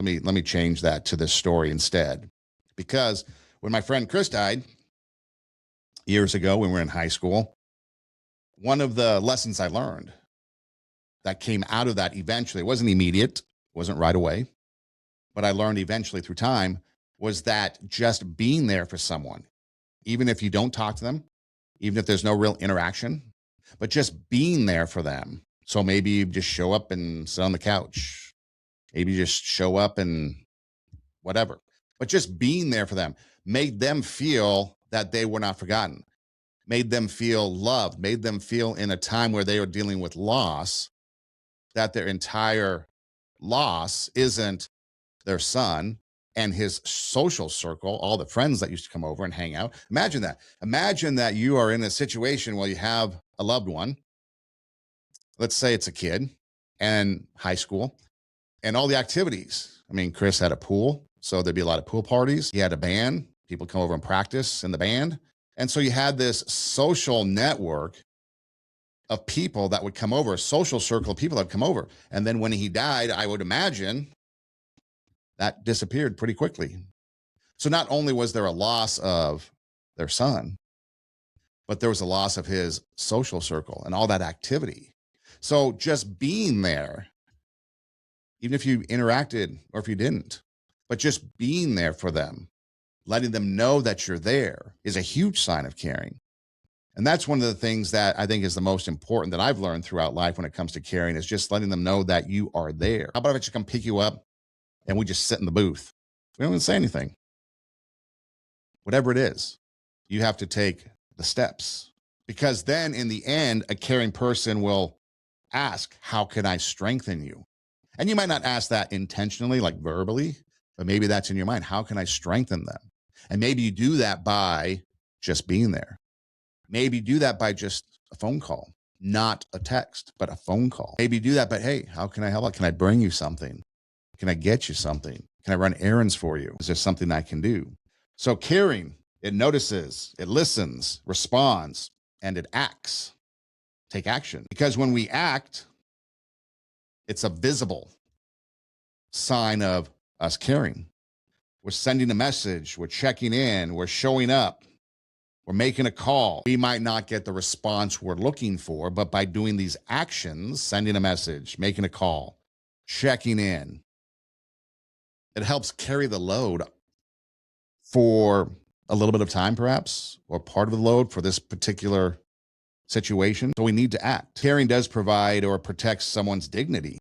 Let me change that to this story instead. Because when my friend Chris died years ago when we were in high school, one of the lessons I learned that came out of that eventually, it wasn't immediate, wasn't right away, but I learned eventually through time, was that just being there for someone, even if you don't talk to them, even if there's no real interaction, but just being there for them. So maybe you just show up and sit on the couch. Maybe you just show up and whatever, but just being there for them made them feel that they were not forgotten, made them feel loved, made them feel in a time where they were dealing with loss, that their entire loss isn't their son and his social circle, all the friends that used to come over and hang out. Imagine that. Imagine that you are in a situation where you have a loved one. Let's say it's a kid and high school and all the activities. I mean, Chris had a pool, so there'd be a lot of pool parties. He had a band. People come over and practice in the band. And so you had this social network of people that would come over, a social circle of people that would come over. And then when he died, I would imagine that disappeared pretty quickly. So not only was there a loss of their son, but there was a loss of his social circle and all that activity. So just being there, even if you interacted or if you didn't, but just being there for them, letting them know that you're there is a huge sign of caring. And that's one of the things that I think is the most important that I've learned throughout life when it comes to caring, is just letting them know that you are there. How about if I just come pick you up and we just sit in the booth? We don't even say anything. Whatever it is, you have to take the steps, because then in the end, a caring person will ask, how can I strengthen you? And you might not ask that intentionally, like verbally, but maybe that's in your mind. How can I strengthen them? And maybe you do that by just being there. Maybe you do that by just a phone call, not a text, but a phone call. Maybe you do that, but hey, how can I help out? Can I bring you something? Can I get you something? Can I run errands for you? Is there something I can do? So caring, it notices, it listens, responds, and it acts. Take action. Because when we act, it's a visible sign of us caring. We're sending a message, we're checking in, we're showing up, we're making a call. We might not get the response we're looking for, but by doing these actions, sending a message, making a call, checking in, it helps carry the load for a little bit of time, perhaps, or part of the load for this particular situation. So we need to act. Caring does provide or protect someone's dignity.